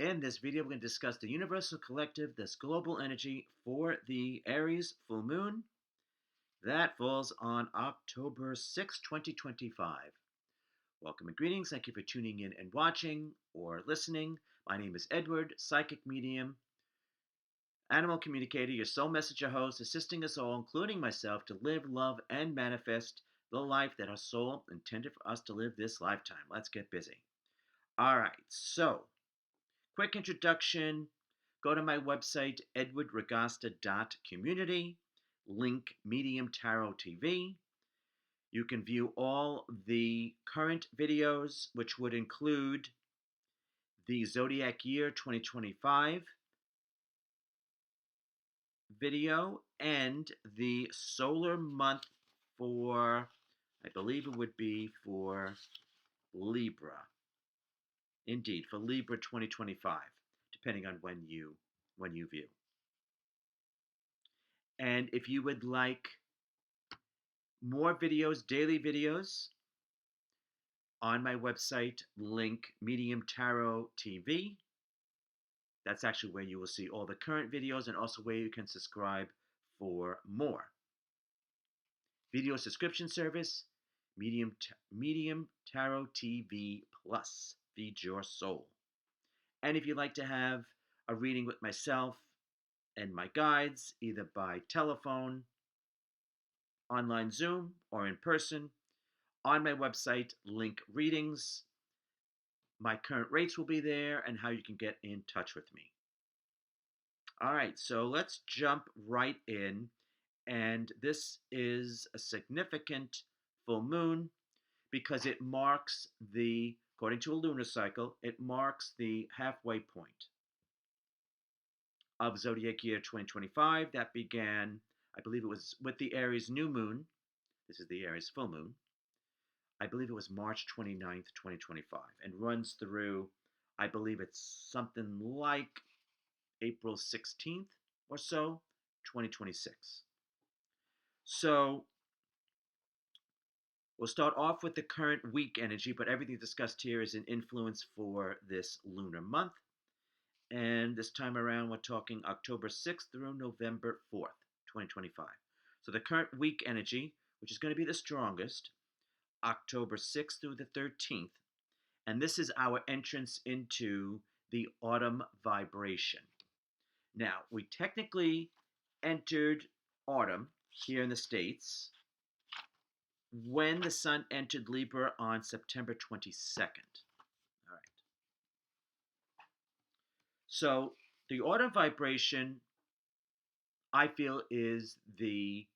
In this video, we're going to discuss the universal collective, this global energy for the Aries full moon that falls on October 6, 2025. Welcome and greetings. Thank you for tuning in and watching or listening. My name is Edward, psychic medium, animal communicator, your soul messenger host, assisting us all, including myself, to live, love, and manifest the life that our soul intended for us to live this lifetime. Let's get busy. All right, so quick introduction. Go to my website, edwardragosta.community, link Medium Tarot TV. You can view all the current videos, which would include the Zodiac Year 2025 video and the solar month for, I believe it would be for Libra. Indeed, for Libra 2025, depending on when you view. And if you would like more videos, daily videos, on my website, link Medium Tarot TV. That's actually where you will see all the current videos and also where you can subscribe for more. Video subscription service, Medium Tarot TV Plus. Feed your soul. And if you'd like to have a reading with myself and my guides, either by telephone, online Zoom, or in person, on my website, link readings. My current rates will be there and how you can get in touch with me. All right, so let's jump right in. And this is a significant full moon because it marks according to a lunar cycle, it marks the halfway point of Zodiac Year 2025. That began, I believe it was with the Aries new moon. This is the Aries full moon. I believe it was March 29th, 2025, and runs through, I believe it's something like April 16th or so, 2026. So we'll start off with the current week energy, but everything discussed here is an influence for this lunar month. And this time around, we're talking October 6th through November 4th, 2025. So the current week energy, which is going to be the strongest, October 6th through the 13th. And this is our entrance into the autumn vibration. Now, we technically entered autumn here in the States when the sun entered Libra on September 22nd. All right. So the autumn vibration, I feel, is the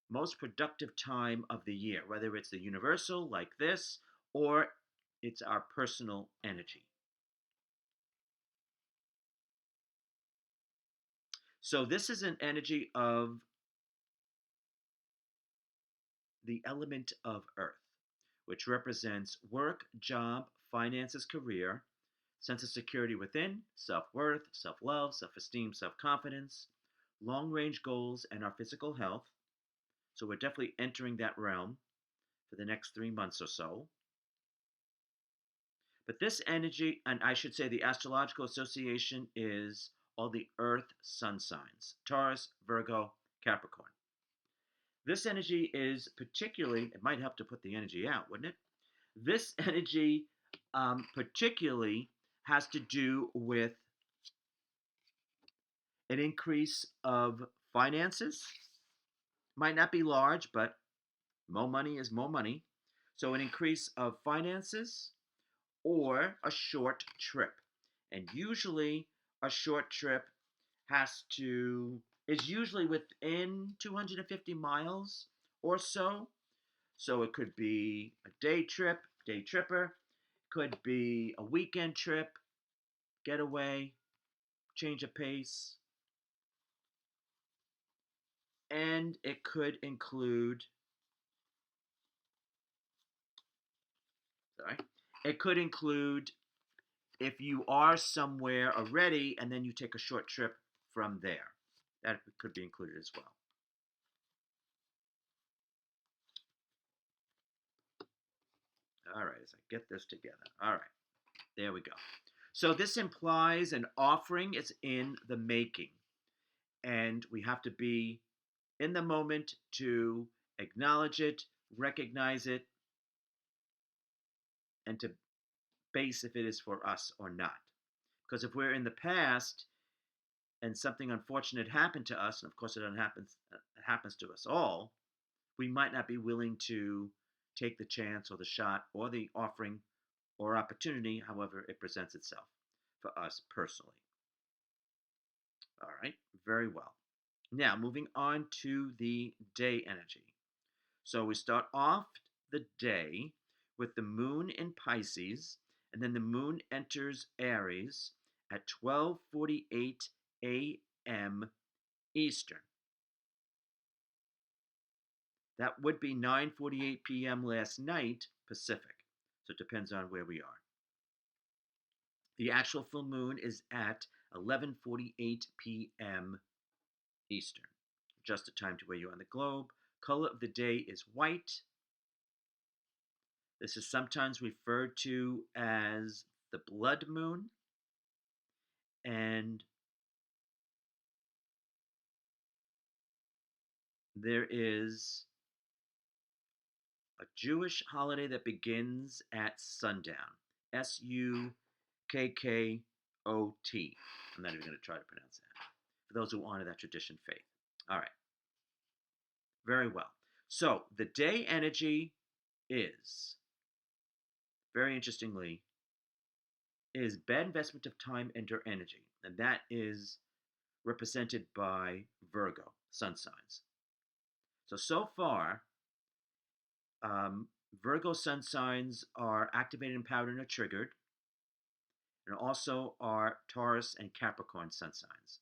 most productive time of the year, whether it's the universal like this or it's our personal energy. So this is an energy of the element of earth, which represents work, job, finances, career, sense of security within, self-worth, self-love, self-esteem, self-confidence, long-range goals, and our physical health. So we're definitely entering that realm for the next 3 months or so. But this energy, and I should say the Astrological Association, is all the earth sun signs: Taurus, Virgo, Capricorn. This energy is particularly, it might help to put the energy out, wouldn't it? This energy particularly has to do with an increase of finances. Might not be large, but more money is more money. So an increase of finances or a short trip. And usually a short trip is usually within 250 miles or so. So it could be a day tripper, could be a weekend trip, getaway, change of pace, and it could include, if you are somewhere already and then you take a short trip from there. That could be included as well. All right, as I get this together. All right, there we go. So this implies an offering is in the making, and we have to be in the moment to acknowledge it, recognize it, and to base if it is for us or not. Because if we're in the past and something unfortunate happened to us, and of course it happens to us all, we might not be willing to take the chance or the shot or the offering or opportunity, however it presents itself for us personally. All right, very well. Now, moving on to the day energy. So we start off the day with the moon in Pisces, and then the moon enters Aries at 12:48 a.m. Eastern. That would be 9:48 p.m. last night Pacific. So it depends on where we are. The actual full moon is at 11:48 p.m. Eastern. Just the time to where you are on the globe. Color of the day is white. This is sometimes referred to as the blood moon, and there is a Jewish holiday that begins at sundown. Sukkot. I'm not even going to try to pronounce that. For those who honor that tradition faith. All right. Very well. So the day energy is, very interestingly, is bad investment of time and or energy. And that is represented by Virgo, sun signs. So far, um, Virgo sun signs are activated, empowered, and are triggered, and also are Taurus and Capricorn sun signs.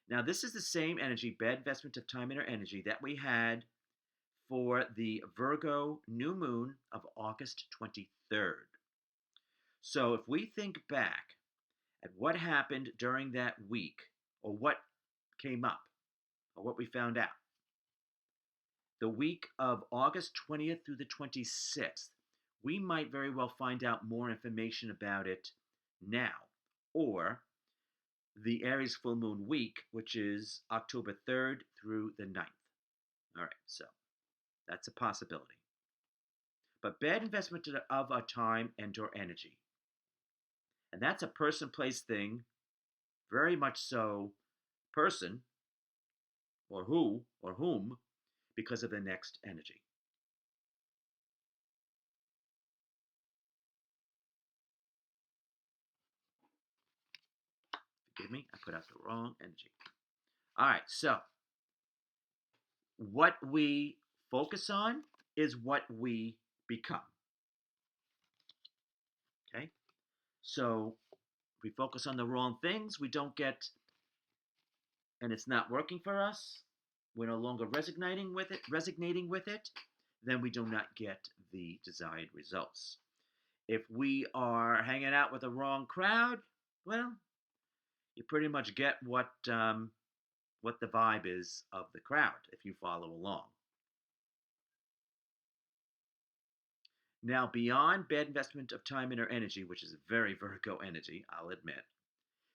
Now, this is the same energy, bad investment of time and or energy, that we had for the Virgo new moon of August 23rd. So if we think back at what happened during that week, or what came up, or what we found out, the week of August 20th through the 26th, we might very well find out more information about it now. Or the Aries full moon week, which is October 3rd through the 9th. All right, so that's a possibility. But bad investment of our time and or energy. And that's a person, place, thing, very much so person, or who, or whom, because of the next energy. Forgive me, I put out the wrong energy. All right, so what we focus on is what we become. Okay? So if we focus on the wrong things, we don't get, and it's not working for us, we're no longer resonating with it, then we do not get the desired results. If we are hanging out with the wrong crowd, well, you pretty much get what the vibe is of the crowd if you follow along. Now, beyond bad investment of time and or energy, which is very Virgo energy, I'll admit,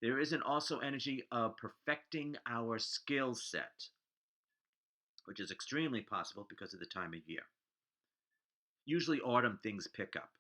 there is an also energy of perfecting our skill set, which is extremely possible because of the time of year. Usually autumn things pick up.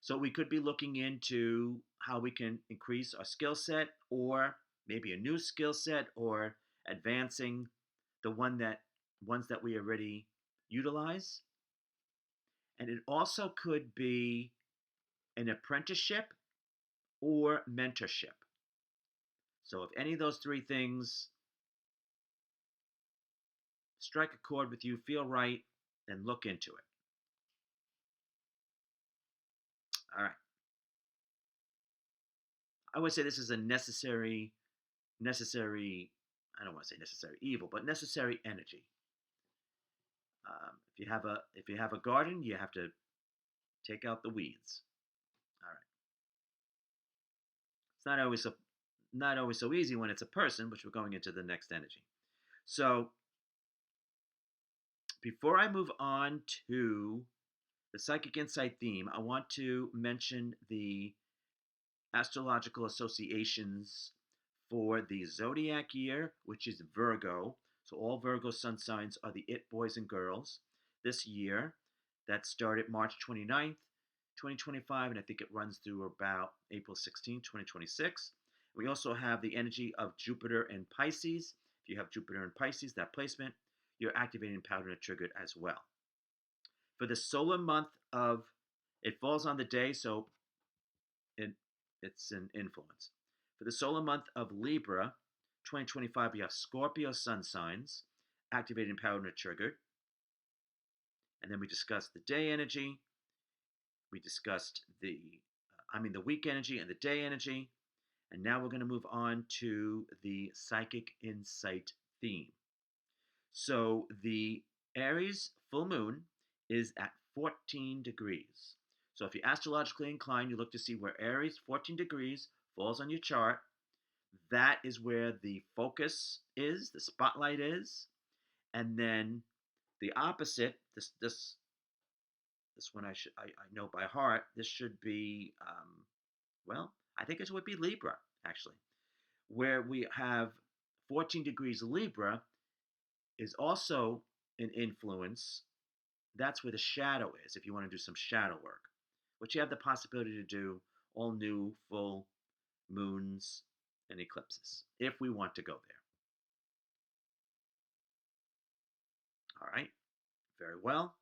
So we could be looking into how we can increase our skill set, or maybe a new skill set, or advancing the ones that we already utilize. And it also could be an apprenticeship or mentorship. So if any of those three things strike a chord with you, feel right, then look into it. All right. I would say this is a necessary, I don't want to say necessary evil, but necessary energy. If you have a garden, you have to take out the weeds. All right. It's not always so easy when it's a person, which we're going into the next energy. So Before I move on to the Psychic Insight theme, I want to mention the Astrological Associations for the zodiac year, which is Virgo. So all Virgo sun signs are the it boys and girls this year. That started March 29th, 2025, and I think it runs through about April 16th, 2026. We also have the energy of Jupiter and Pisces. If you have Jupiter and Pisces, that placement, you're activating Powder and Triggered as well. For the solar month of, it falls on the day, so it, it's an influence. For the solar month of Libra, 2025, we have Scorpio sun signs, activated, empowered, and triggered. And then we discussed the day energy. We discussed the week energy and the day energy. And now we're going to move on to the Psychic Insight theme. So the Aries full moon is at 14 degrees. So if you're astrologically inclined, you look to see where Aries 14 degrees falls on your chart. That is where the focus is, the spotlight is. And then the opposite, this one I know by heart. This should be I think it would be Libra actually, where we have 14 degrees Libra is also an influence. That's where the shadow is. If you want to do some shadow work, which you have the possibility to do all new full moons and eclipses, if we want to go there. All right, very well.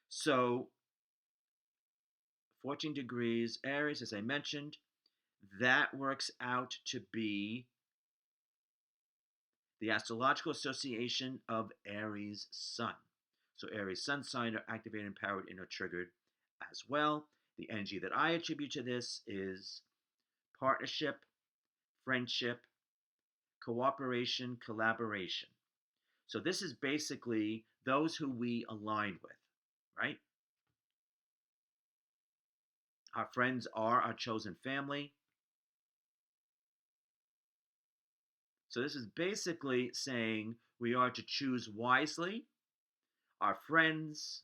So 14 degrees Aries, as I mentioned, that works out to be the Astrological Association of Aries Sun. So Aries Sun sign are activated, empowered, and are triggered as well. The energy that I attribute to this is partnership, friendship, cooperation, collaboration. So this is basically those who we align with, right? Our friends are our chosen family. So this is basically saying we are to choose wisely. Our friends,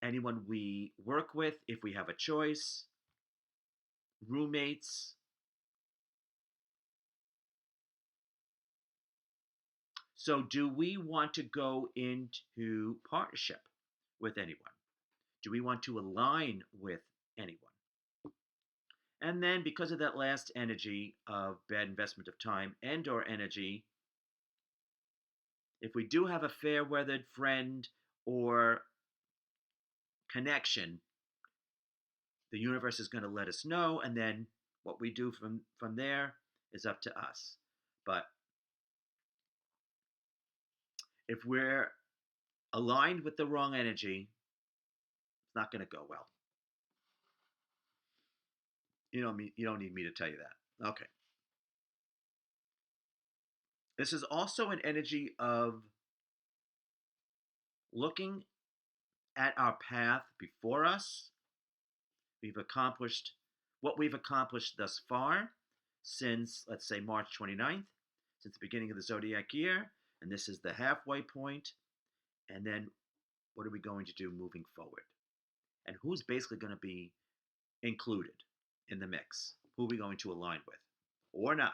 anyone we work with, if we have a choice, roommates. So do we want to go into partnership with anyone? Do we want to align with anyone? And then because of that last energy of bad investment of time and or energy, if we do have a fair-weathered friend or connection, the universe is going to let us know, and then what we do from there is up to us. But if we're aligned with the wrong energy, it's not going to go well. You don't need me to tell you that. Okay. This is also an energy of looking at our path before us. We've accomplished what we've accomplished thus far since, let's say, March 29th, since the beginning of the zodiac year, and this is the halfway point. And then what are we going to do moving forward? And who's basically going to be included in the mix? Who are we going to align with? Or not?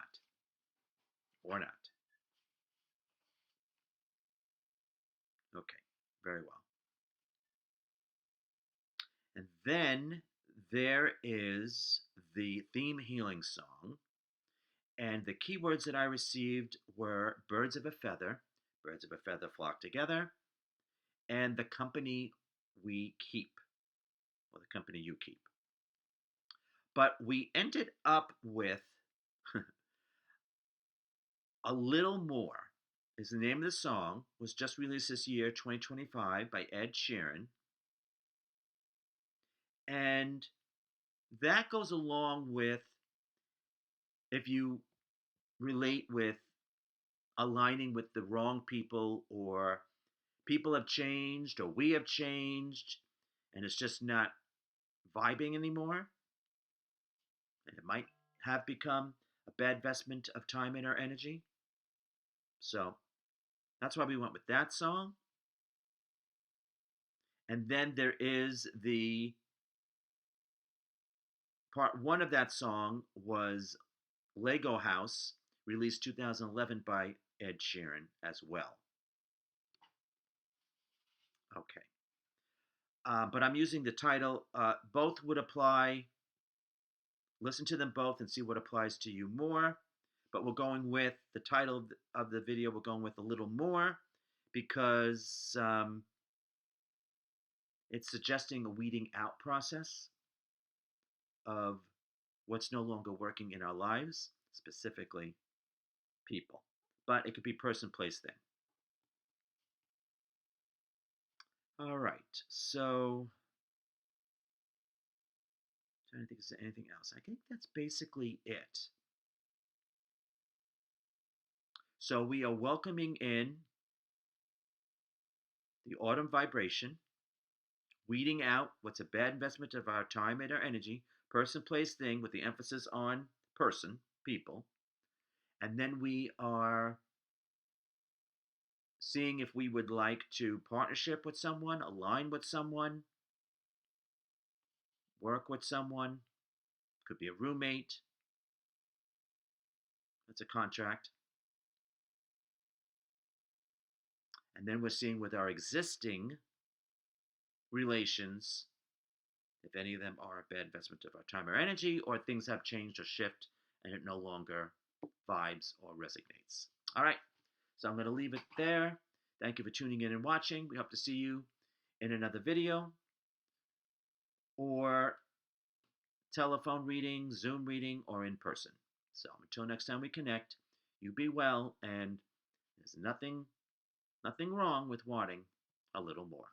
Or not? Okay, very well. And then there is the theme healing song. And the keywords that I received were birds of a feather flock together, and the company we keep, or the company you keep. But we ended up with A Little More is the name of the song, was just released this year, 2025, by Ed Sheeran. And that goes along with, if you relate with aligning with the wrong people, or people have changed, or we have changed, and it's just not vibing anymore, and it might have become a bad investment of time and our energy. So That's why we went with that song. And then there is the part one of that song was Lego House, released 2011 by Ed Sheeran as well. Okay. But I'm using the title. Both would apply. Listen to them both and see what applies to you more. But we're going with the title of the video, we're going with a little more because it's suggesting a weeding out process of what's no longer working in our lives, specifically people. But it could be person, place, thing. All right. So, trying to think if there's anything else. I think that's basically it. So, we are welcoming in the autumn vibration, weeding out what's a bad investment of our time and our energy, person, place, thing, with the emphasis on person, people. And then we are seeing if we would like to partnership with someone, align with someone, work with someone. Could be a roommate. That's a contract. And then we're seeing with our existing relations if any of them are a bad investment of our time or energy, or things have changed or shift and it no longer vibes or resonates. All right, so I'm going to leave it there. Thank you for tuning in and watching. We hope to see you in another video or telephone reading, Zoom reading, or in person. So until next time we connect, you be well, and there's nothing wrong with wanting a little more.